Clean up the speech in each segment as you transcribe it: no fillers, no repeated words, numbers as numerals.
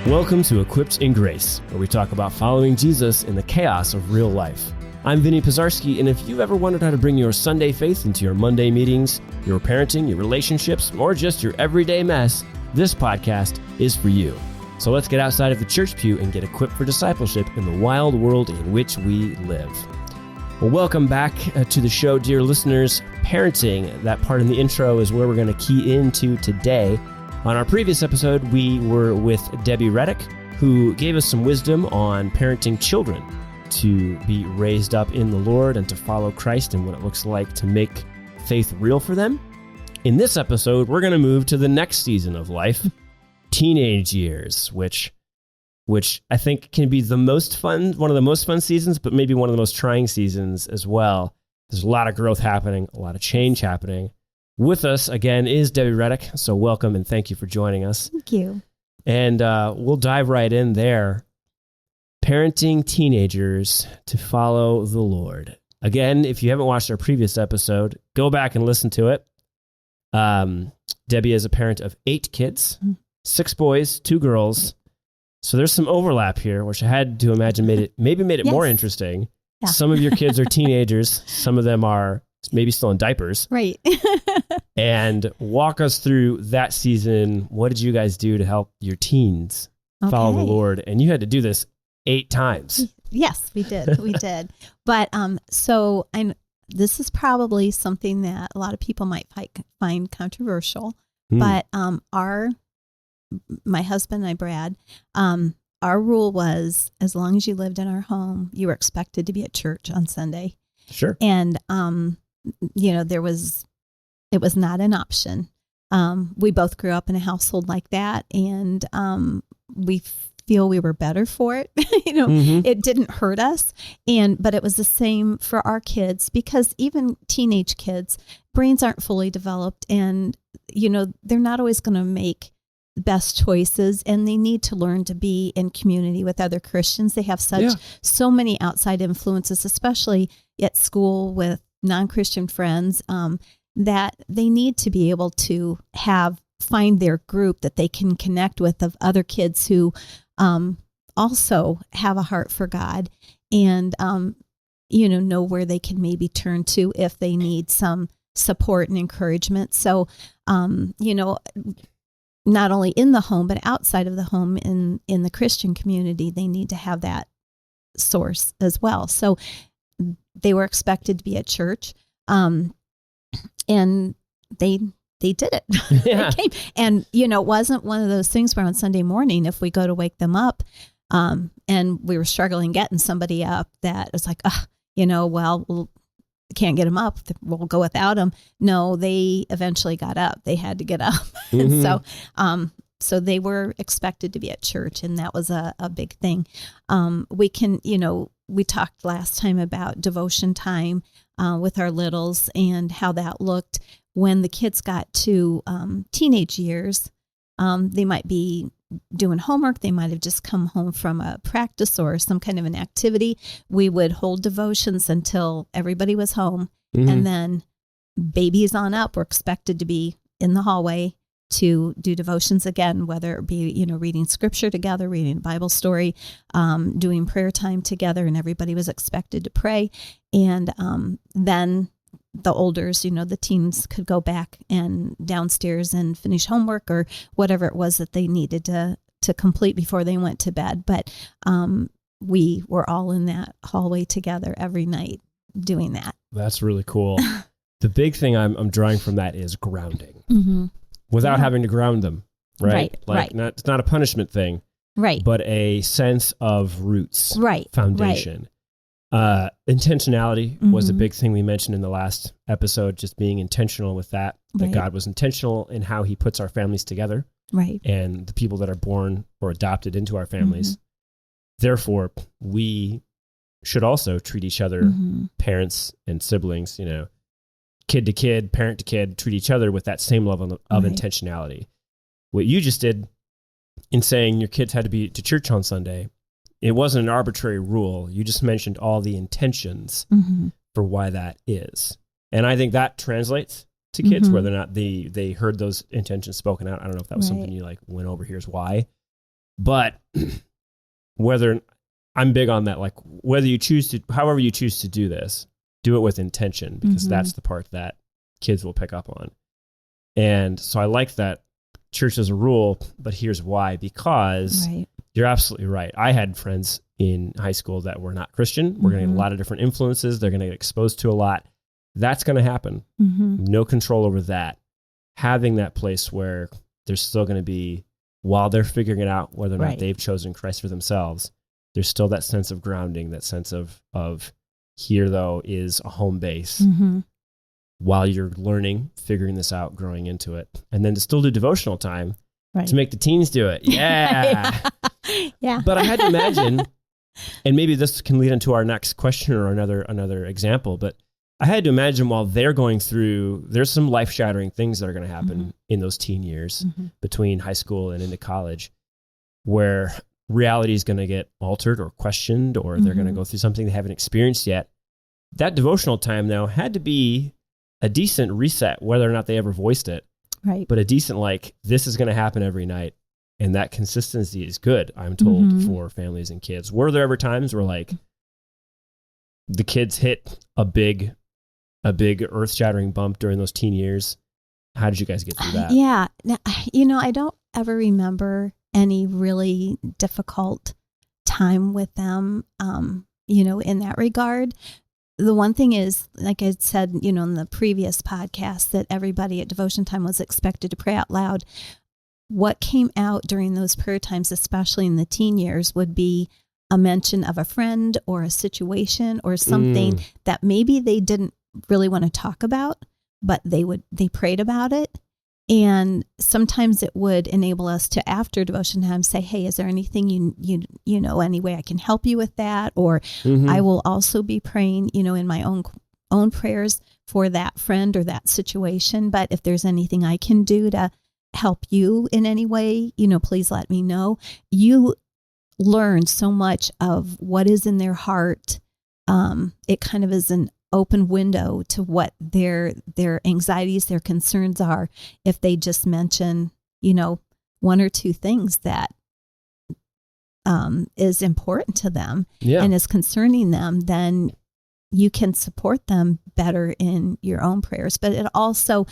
Welcome to Equipped in Grace, where we talk about following Jesus in the chaos of real life. I'm Vinny Pizarski, and if you've ever wondered how to bring your Sunday faith into your Monday meetings, your parenting, your relationships, or just your everyday mess, this podcast is for you. So let's get outside of the church pew and get equipped for discipleship in the wild world in which we live. Well, welcome back to the show, dear listeners. Parenting, that part in the intro, is where we're going to key into today. On our previous episode, we were with Debbie Reddick, who gave us some wisdom on parenting children to be raised up in the Lord and to follow Christ and what it looks like to make faith real for them. In this episode, we're going to move to the next season of life, teenage years, which I think can be the most fun, one of the most fun seasons, but maybe one of the most trying seasons as well. There's a lot of growth happening, a lot of change happening. With us, again, is Debbie Reddick, so welcome and thank you for joining us. Thank you. And we'll dive right in there. Parenting teenagers to follow the Lord. Again, if you haven't watched our previous episode, go back and listen to it. Debbie is a parent of 8 kids, 6 boys, 2 girls. So there's some overlap here, which I had to imagine made it yes. more interesting. Yeah. Some of your kids are teenagers. Some of them are maybe still in diapers. Right. And walk us through that season. What did you guys do to help your teens follow the Lord? And you had to do this 8 times. Yes, we did. We did. But this is probably something that a lot of people might find controversial. But my husband and I, Brad, our rule was as long as you lived in our home, you were expected to be at church on Sunday. Sure. And it was not an option. We both grew up in a household like that, and we feel we were better for it. It didn't hurt us, but it was the same for our kids, because even teenage kids, brains aren't fully developed, and they're not always going to make the best choices, and they need to learn to be in community with other Christians. They have so many outside influences, especially at school with non-Christian friends, that they need to be able to find their group that they can connect with, of other kids who also have a heart for God, and know where they can maybe turn to if they need some support and encouragement. So not only in the home, but outside of the home, in the Christian community, they need to have that source as well. So they were expected to be at church, and they did it. Yeah. They came. And, it wasn't one of those things where on Sunday morning, if we go to wake them up, and we were struggling getting somebody up, that was like, we'll can't get them up, we'll go without them. No, they eventually got up. They had to get up. Mm-hmm. And so they were expected to be at church, and that was a big thing. We talked last time about devotion time with our littles and how that looked when the kids got to teenage years. They might be doing homework. They might have just come home from a practice or some kind of an activity. We would hold devotions until everybody was home. Mm-hmm. And then babies on up were expected to be in the hallway to do devotions again, whether it be, reading scripture together, reading a Bible story, doing prayer time together, and everybody was expected to pray. And then the olders, the teens could go back and downstairs and finish homework or whatever it was that they needed to complete before they went to bed. But we were all in that hallway together every night doing that. That's really cool. The big thing I'm drawing from that is grounding. Mm-hmm. Without having to ground them, right? Right. It's not a punishment thing, right? But a sense of roots, right? Foundation. Right. Intentionality was a big thing we mentioned in the last episode, just being intentional with that God was intentional in how he puts our families together, right? And the people that are born or adopted into our families. Mm-hmm. Therefore, we should also treat each other, parents and siblings, kid to kid, parent to kid, treat each other with that same level of intentionality. What you just did in saying your kids had to be to church on Sunday, it wasn't an arbitrary rule. You just mentioned all the intentions for why that is. And I think that translates to kids, whether or not they heard those intentions spoken out. I don't know if that was something you went over, here's why. But whether I'm big on that, like whether you choose to, however you choose to do this, do it with intention, because that's the part that kids will pick up on. And so I like that church as a rule, but here's why, because you're absolutely right. I had friends in high school that were not Christian. We're going to get a lot of different influences. They're going to get exposed to a lot. That's going to happen. No control over that. Having that place where there's still going to be, while they're figuring it out, whether or not they've chosen Christ for themselves, there's still that sense of grounding, that sense of here, though, is a home base while you're learning, figuring this out, growing into it. And then to still do devotional time to make the teens do it. Yeah. Yeah. But I had to imagine, and maybe this can lead into our next question or another example, but I had to imagine while they're going through, there's some life-shattering things that are going to happen in those teen years between high school and into college, where reality is going to get altered or questioned, or they're going to go through something they haven't experienced yet. That devotional time, though, had to be a decent reset, whether or not they ever voiced it. Right. But a decent, like, this is going to happen every night. And that consistency is good, I'm told, for families and kids. Were there ever times where, like, the kids hit a big earth-shattering bump during those teen years? How did you guys get through that? Yeah. Now, I don't ever remember any really difficult time with them, in that regard. The one thing is, like I said, in the previous podcast, that everybody at devotion time was expected to pray out loud. What came out during those prayer times, especially in the teen years, would be a mention of a friend or a situation or something that maybe they didn't really want to talk about, but they prayed about it. And sometimes it would enable us to, after devotion time, say, hey, is there anything you know, any way I can help you with that? Or I will also be praying, in my own prayers for that friend or that situation. But if there's anything I can do to help you in any way, please let me know. You learn so much of what is in their heart. It kind of is an open window to what their anxieties, their concerns are. If they just mention, one or two things that is important to them and is concerning them, then you can support them better in your own prayers. But it also,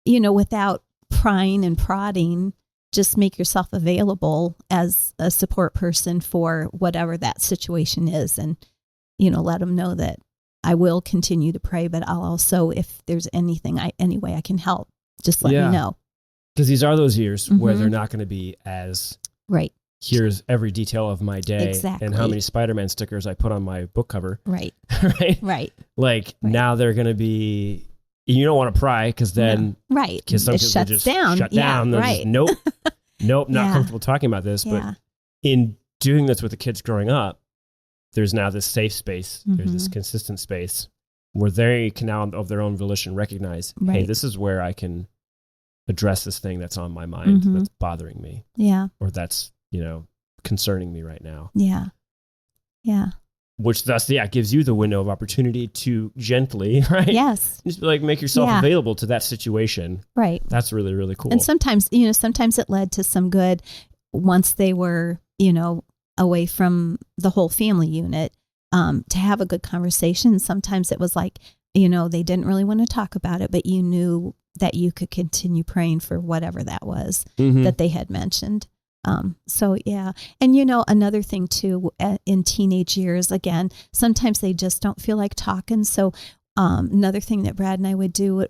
without prying and prodding, just make yourself available as a support person for whatever that situation is. And, let them know that I will continue to pray, but I'll also, if there's any way I can help, just let me know. Because these are those years where they're not going to be as, here's every detail of my day and how many Spider-Man stickers I put on my book cover. Right. Like now they're going to be, you don't want to pry because then, because some people just shut down. Just, nope, not comfortable talking about this. But in doing this with the kids growing up, there's now this safe space. There's this consistent space where they can now, of their own volition, recognize, hey, this is where I can address this thing that's on my mind, that's bothering me. Yeah. Or that's, concerning me right now. Yeah. Yeah. Which thus, gives you the window of opportunity to gently, just make yourself available to that situation. Right. That's really, really cool. And sometimes it led to some good once they were, away from the whole family unit, to have a good conversation. Sometimes it was like, they didn't really want to talk about it, but you knew that you could continue praying for whatever that was that they had mentioned. So yeah. And another thing too, in teenage years, again, sometimes they just don't feel like talking. So another thing that Brad and I would do,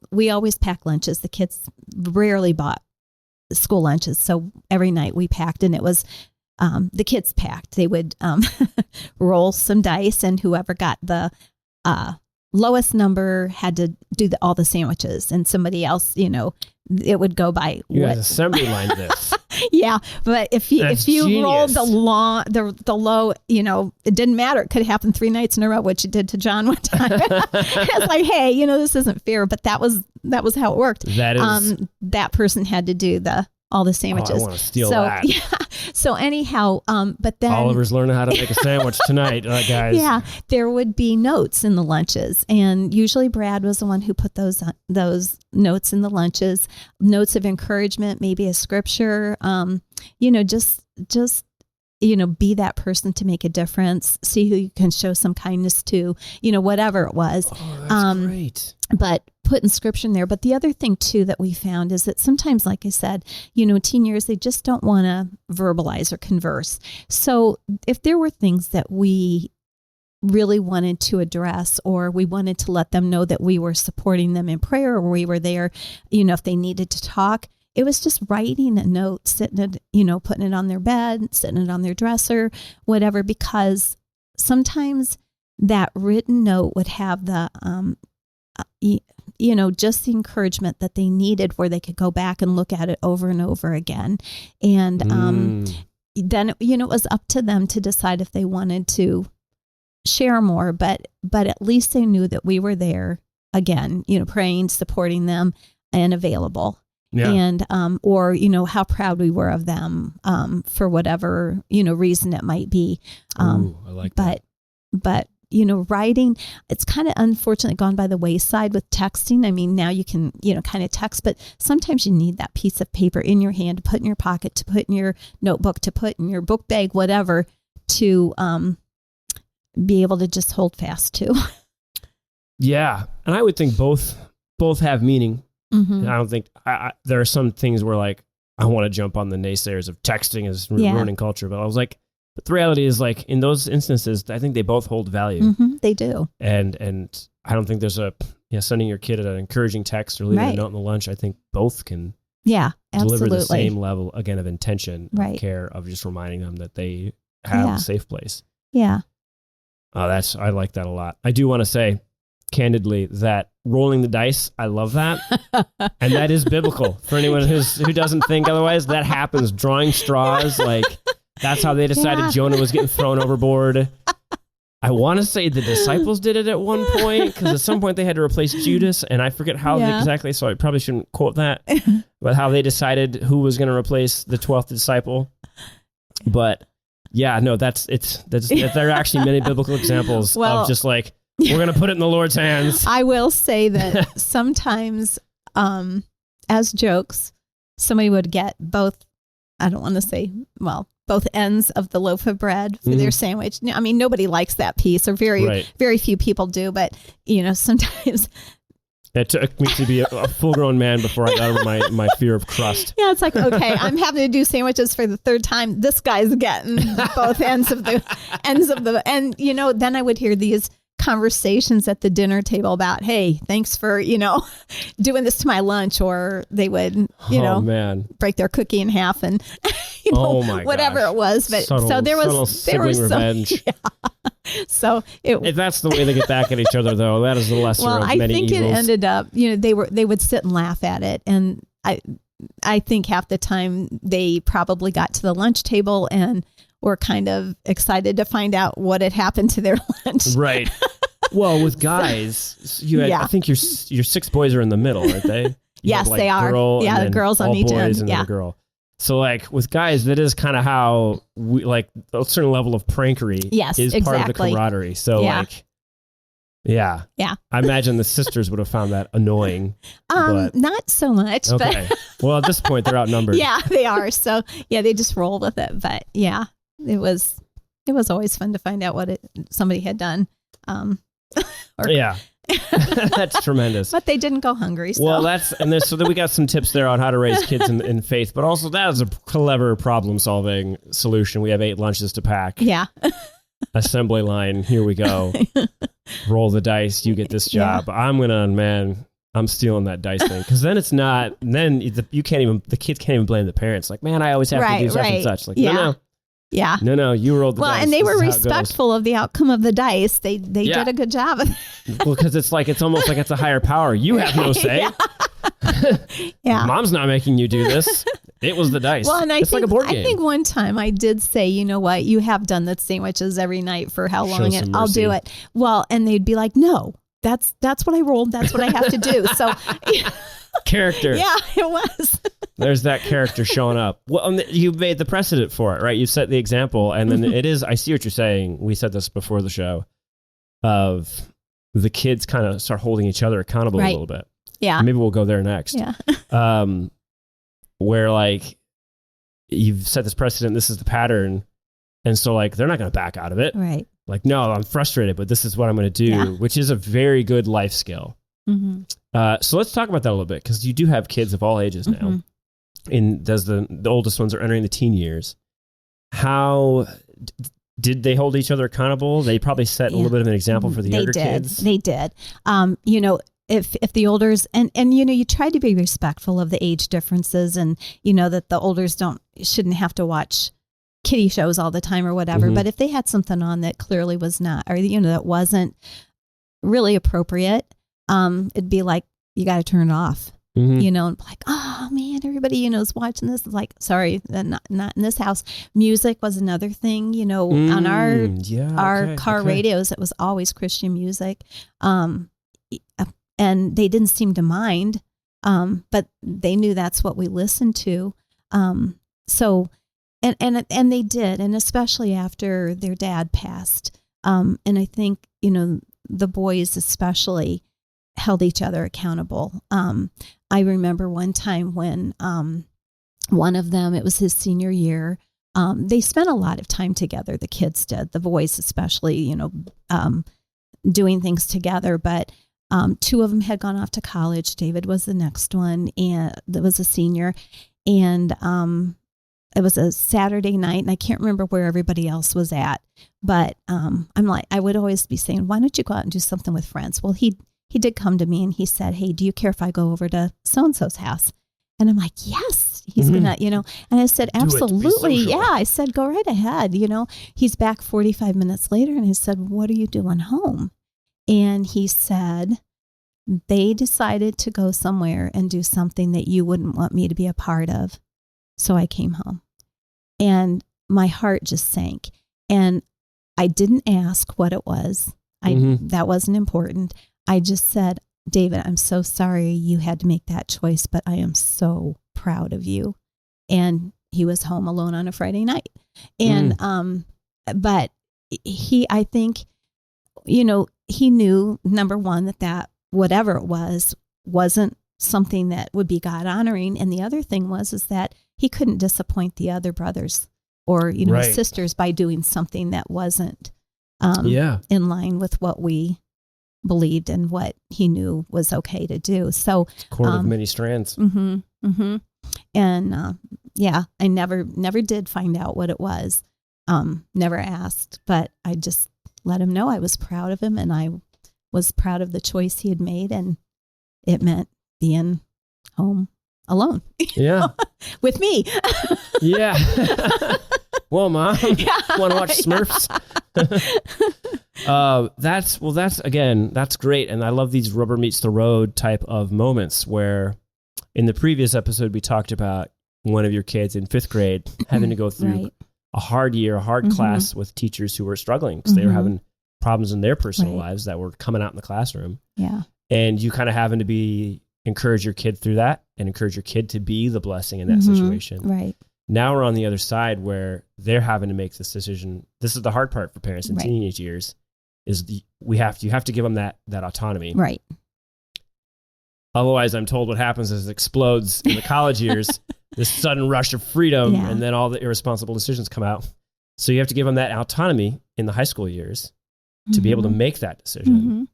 we always pack lunches. The kids rarely bought school lunches. So every night we packed, and it was, the kids packed. They would roll some dice, and whoever got the lowest number had to do all the sandwiches, and somebody else, it would go by. You guys assembly line this. Yeah, but if you rolled the low, it didn't matter. It could happen 3 nights in a row, which it did to John one time. It's like, hey, this isn't fair, but that was how it worked. That is that person had to do the all the sandwiches. I want to steal so, that. Yeah. So anyhow, but then Oliver's learning how to make a sandwich tonight, guys. Yeah, there would be notes in the lunches, and usually Brad was the one who put those notes in the lunches. Notes of encouragement, maybe a scripture. Just be that person to make a difference. See who you can show some kindness to. Whatever it was. Oh, that's great. But putting scripture in there. But the other thing too that we found is that sometimes, like I said, teen years, they just don't want to verbalize or converse. So if there were things that we really wanted to address, or we wanted to let them know that we were supporting them in prayer, or we were there, if they needed to talk, it was just writing a note, sitting it, putting it on their bed, sitting it on their dresser, whatever, because sometimes that written note would have the, just the encouragement that they needed, where they could go back and look at it over and over again. And then, it was up to them to decide if they wanted to share more, but at least they knew that we were there again, praying, supporting them, and available. Yeah. And, or, how proud we were of them, for whatever, reason it might be. I like that. But, writing, it's kind of unfortunately gone by the wayside with texting. I mean, now you can, kind of text, but sometimes you need that piece of paper in your hand to put in your pocket, to put in your notebook, to put in your book bag, whatever, to, be able to just hold fast to. Yeah. And I would think both have meaning. Mm-hmm. And I don't think there are some things where I want to jump on the naysayers of texting as ruining culture, but I was like, but the reality is in those instances, I think they both hold value. Mm-hmm, they do. And I don't think there's sending your kid an encouraging text or leaving a note in the lunch. I think both can deliver the same level again of intention, of care, of just reminding them that they have a safe place. Yeah. I like that a lot. I do want to say candidly that rolling the dice, I love that. And that is biblical for anyone who doesn't think otherwise. That happens. Drawing straws, that's how they decided Jonah was getting thrown overboard. I want to say the disciples did it at one point, because at some point they had to replace Judas, and I forget how exactly, so I probably shouldn't quote that, but how they decided who was going to replace the 12th disciple. But yeah, no, there are actually many biblical examples of just we're going to put it in the Lord's hands. I will say that sometimes, as jokes, somebody would get both, I don't want to say, both ends of the loaf of bread for their sandwich. I mean, nobody likes that piece, or very few people do, but, sometimes. It took me to be a full-grown man before I got over my fear of crust. Yeah, it's okay, I'm having to do sandwiches for the third time. This guy's getting both ends of the, and then I would hear these conversations at the dinner table about, hey, thanks for, doing this to my lunch, or they would, break their cookie in half and, whatever it was. But so there was revenge. So if that's the way they get back at each other, though, that is the lesser of many evils. It ended up, they would sit and laugh at it, and I think half the time they probably got to the lunch table and were kind of excited to find out what had happened to their lunch. Right. Well, with guys, I think your 6 boys are in the middle, aren't they? Yes, they are. The girls on each end. And then a girl. So with guys, that is kind of how we a certain level of prankery is part of the camaraderie. So yeah. I imagine the sisters would have found that annoying. Not so much. Okay. But well, at this point, they're outnumbered. Yeah, they are. So they just roll with it. But yeah, it was always fun to find out what somebody had done. That's tremendous. But they didn't go hungry. So. Well, so then we got some tips there on how to raise kids in faith, but also that is a clever problem-solving solution. We have 8 lunches to pack. Yeah. Assembly line, here we go. Roll the dice, you get this job. Yeah. I'm stealing that dice thing. Because then it's not, the kids can't even blame the parents. Man, I always have to do such and such. No. Yeah. No, you rolled the dice. Well, and they were respectful of the outcome of the dice. They did a good job. Well, because it's almost like it's a higher power. You have no say. Yeah. Mom's not making you do this. It was the dice. Well, and it's like a board game. I think one time I did say, you know what, you have done the sandwiches every night for how long, and I'll do it. Well, and they'd be like, no, that's what I rolled. That's what I have to do. So character. Yeah, it was. There's that character showing up. Well, you made the precedent for it, right? You set the example, and then it is, I see what you're saying. We said this before the show, of the kids kind of start holding each other accountable a little bit. Yeah. Maybe we'll go there next. Yeah. Where like, you've set this precedent, this is the pattern, and so like, they're not going to back out of it. Right. Like, no, I'm frustrated, but this is what I'm going to do, which is a very good life skill. Mm-hmm. So let's talk about that a little bit, because you do have kids of all ages now. Mm-hmm. And the oldest ones are entering the teen years. How did they hold each other accountable? They probably set a little bit of an example for the younger kids. They did. If the olders and you try to be respectful of the age differences, and that the olders shouldn't have to watch kiddie shows all the time or whatever. Mm-hmm. But if they had something on that clearly was not, or that wasn't really appropriate, it'd be like, you got to turn it off. Mm-hmm. And like, oh man, everybody, is watching this. It's like, sorry, not in this house. Music was another thing, on our car radios, it was always Christian music. And they didn't seem to mind, but they knew that's what we listened to. So, and they did, and especially after their dad passed. And I think, the boys especially held each other accountable. I remember one time when one of them, it was his senior year, they spent a lot of time together, the kids did, the boys especially, doing things together. But two of them had gone off to college. David was the next one, and that was a senior. And it was a Saturday night, and I can't remember where everybody else was at. But I'm like, I would always be saying, why don't you go out and do something with friends? Well, he did come to me and he said, hey, do you care if I go over to so-and-so's house? And I'm like, yes, he's going to, and I said, absolutely. Yeah. I said, go right ahead. He's back 45 minutes later. And I said, what are you doing home? And he said, they decided to go somewhere and do something that you wouldn't want me to be a part of. So I came home, and my heart just sank, and I didn't ask what it was. That wasn't important. I just said, David, I'm so sorry you had to make that choice, but I am so proud of you. And he was home alone on a Friday night. And, but I think, he knew, number one, that whatever it was, wasn't something that would be God honoring. And the other thing is that he couldn't disappoint the other brothers or, his sisters by doing something that wasn't, in line with what we believed and what he knew was okay to do. So cord of many strands. And I never did find out what it was. Never asked, but I just let him know I was proud of him, and I was proud of the choice he had made, and it meant being home alone. With me. Yeah. Well, Mom, want to watch Smurfs? That's great. And I love these rubber meets the road type of moments where in the previous episode, we talked about one of your kids in 5th grade having to go through a hard year, a hard class with teachers who were struggling because they were having problems in their personal lives that were coming out in the classroom. Yeah. And you kind of having to encourage your kid through that and encourage your kid to be the blessing in that situation. Right. Now we're on the other side where they're having to make this decision. This is the hard part for parents in teenage years is you have to give them that autonomy. Right. Otherwise, I'm told what happens is it explodes in the college years, this sudden rush of freedom, and then all the irresponsible decisions come out. So you have to give them that autonomy in the high school years to be able to make that decision,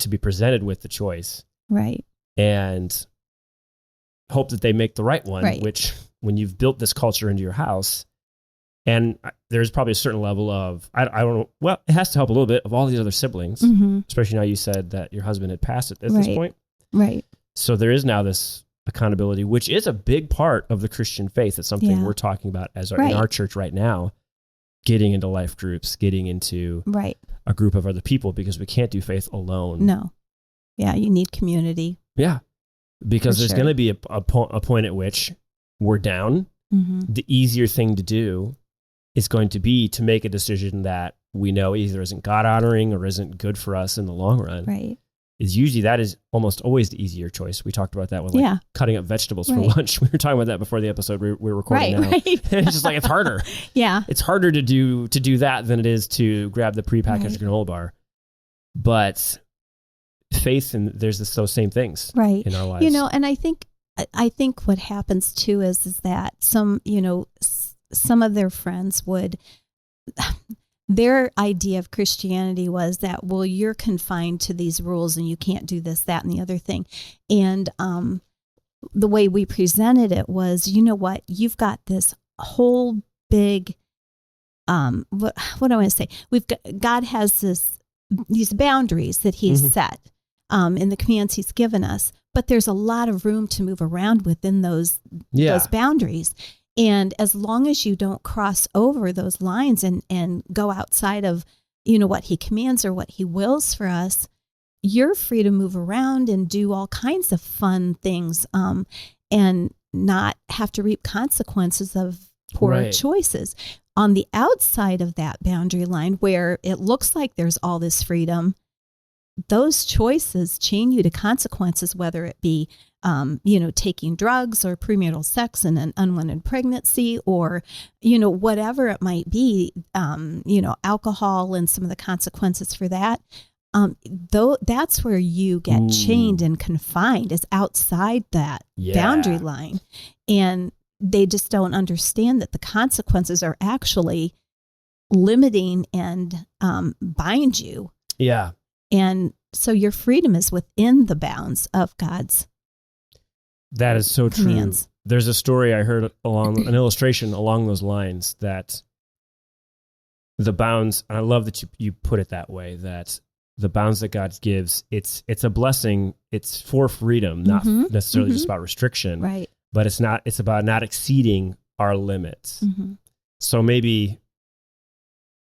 to be presented with the choice. Right. And hope that they make the right one, which when you've built this culture into your house, and there's probably a certain level of, I don't know, well, it has to help a little bit of all these other siblings, especially now you said that your husband had passed at this point. Right. So there is now this accountability, which is a big part of the Christian faith. It's something we're talking about in our church right now, getting into life groups, getting into a group of other people, because we can't do faith alone. No. Yeah, you need community. Yeah, because there's going to be a point at which we're down. The easier thing to do is going to be to make a decision that we know either isn't God honoring or isn't good for us in the long run. Right. is usually that is almost always the easier choice. We talked about that with cutting up vegetables for lunch. We were talking about that before the episode we're recording now. Right. It's just like, it's harder. Yeah. It's harder to do that than it is to grab the prepackaged granola bar. But faith, and there's those same things in our lives. And I think what happens too is that some of their friends their idea of Christianity was that, well, you're confined to these rules and you can't do this, that, and the other thing. And the way we presented it was, you know what, you've got this whole big, what do I want to say? God has these boundaries that he's set in the commands he's given us, but there's a lot of room to move around within those boundaries. And as long as you don't cross over those lines and go outside of, what he commands or what he wills for us, you're free to move around and do all kinds of fun things and not have to reap consequences of poor choices. On the outside of that boundary line, where it looks like there's all this freedom, those choices chain you to consequences, whether it be, taking drugs or premarital sex and an unwanted pregnancy, or, whatever it might be, alcohol and some of the consequences for that. Though that's where you get chained and confined, is outside that boundary line. And they just don't understand that the consequences are actually limiting and bind you. Yeah. And so your freedom is within the bounds of God's That is so commands. True. There's a story I heard an illustration along those lines, that the bounds, and I love that you put it that way, that the bounds that God gives, it's a blessing. It's for freedom, not necessarily just about restriction. Right. But it's about not exceeding our limits. So maybe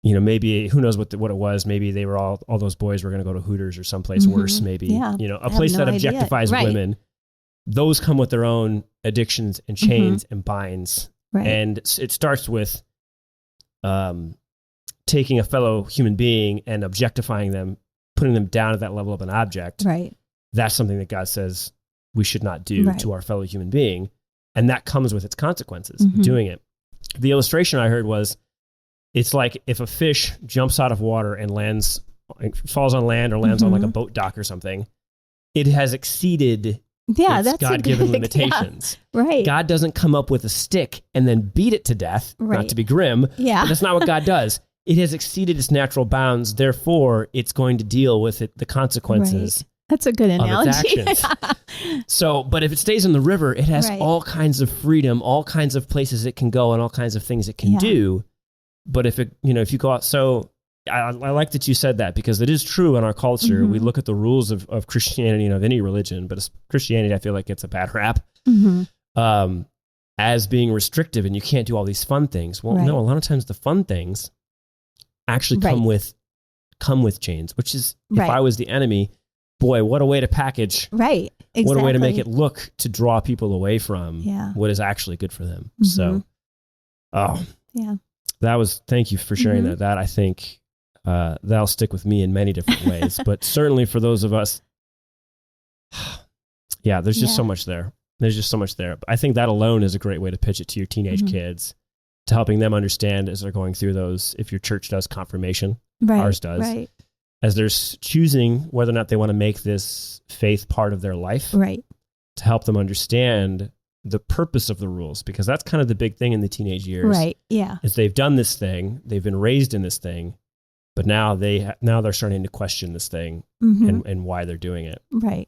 who knows what it was. Maybe they were all those boys were going to go to Hooters or someplace worse. Maybe, a place that objectifies women. Those come with their own addictions and chains and binds. Right. And it starts with taking a fellow human being and objectifying them, putting them down at that level of an object. Right. That's something that God says we should not do to our fellow human being. And that comes with its consequences, doing it. The illustration I heard was, it's like if a fish jumps out of water and falls on land or lands on like a boat dock or something, it has exceeded its God-given limitations. Yeah, right. God doesn't come up with a stick and then beat it to death, not to be grim. Yeah. But that's not what God does. It has exceeded its natural bounds. Therefore, it's going to deal with the consequences. Right. That's a good analogy. Of its actions. So, but if it stays in the river, it has all kinds of freedom, all kinds of places it can go, and all kinds of things it can do. But if you go out, so I like that you said that, because it is true in our culture. We look at the rules of Christianity and of any religion, but Christianity, I feel like it's a bad rap as being restrictive, and you can't do all these fun things. Well, no, a lot of times the fun things actually come with chains, which is, if I was the enemy, boy, what a way to package. Right. Exactly. What a way to make it look to draw people away from what is actually good for them. So, thank you for sharing that. That, I think, that'll stick with me in many different ways, but certainly for those of us, there's just so much there. There's just so much there. I think that alone is a great way to pitch it to your teenage kids, to helping them understand as they're going through those, if your church does confirmation, ours does, as they're choosing whether or not they want to make this faith part of their life, to help them understand the purpose of the rules, because that's kind of the big thing in the teenage years. Right. Yeah. Is they've done this thing, they've been raised in this thing, but now they're starting to question this thing and why they're doing it. Right.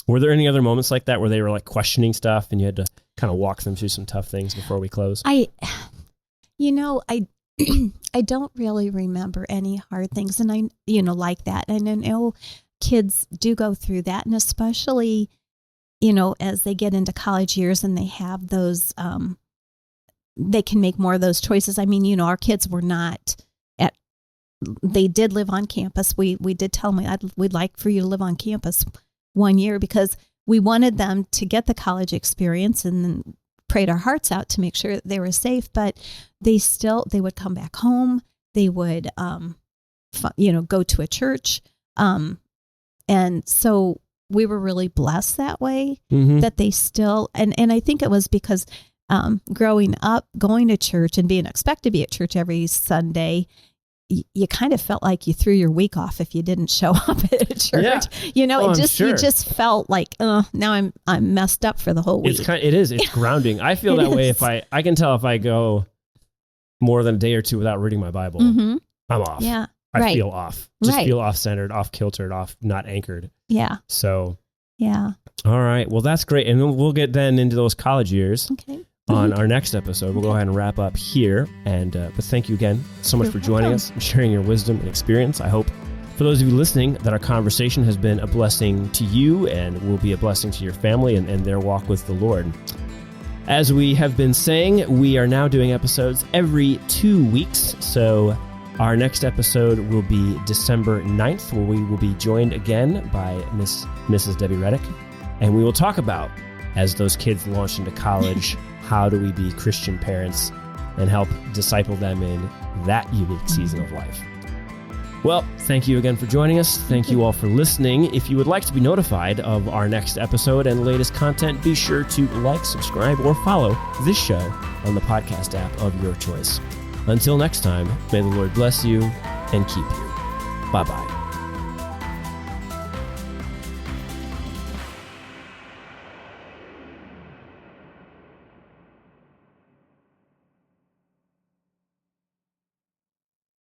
Were there any other moments like that where they were like questioning stuff and you had to kind of walk them through some tough things before we close? I don't really remember any hard things, and I like that. And I know kids do go through that, and especially, as they get into college years and they have those, they can make more of those choices. I mean, our kids were not they did live on campus. We did tell them we'd like for you to live on campus 1 year, because we wanted them to get the college experience, and then prayed our hearts out to make sure that they were safe. But they would come back home. They would, go to a church. And so we were really blessed that way, Mm-hmm. that they still, and I think it was because growing up, going to church and being expected to be at church every Sunday, you kind of felt like you threw your week off if you didn't show up at church. Yeah. You know, Oh, you just felt like, now I'm messed up for the whole week. It's grounding. I feel that way is. if I can tell if I go more than a day or two without reading my Bible, Mm-hmm. I'm off. Yeah. I feel off. Just Right. feel off-centered, off-kiltered, not anchored. Yeah. So, Yeah. all right. Well, that's great. And then we'll get then into those college years Okay. on our next episode. We'll go ahead and wrap up here. And but thank you again so much You're for joining welcome. us and sharing your wisdom and experience. I hope for those of you listening that our conversation has been a blessing to you and will be a blessing to your family and their walk with the Lord. As we have been saying, we are now doing episodes every 2 weeks. So our next episode will be December 9th, where we will be joined again by Mrs. Debbie Reddick. And we will talk about, as those kids launch into college, how do we be Christian parents and help disciple them in that unique season of life. Well, thank you again for joining us. Thank you all for listening. If you would like to be notified of our next episode and latest content, be sure to like, subscribe, or follow this show on the podcast app of your choice. Until next time, may the Lord bless you and keep you. Bye-bye.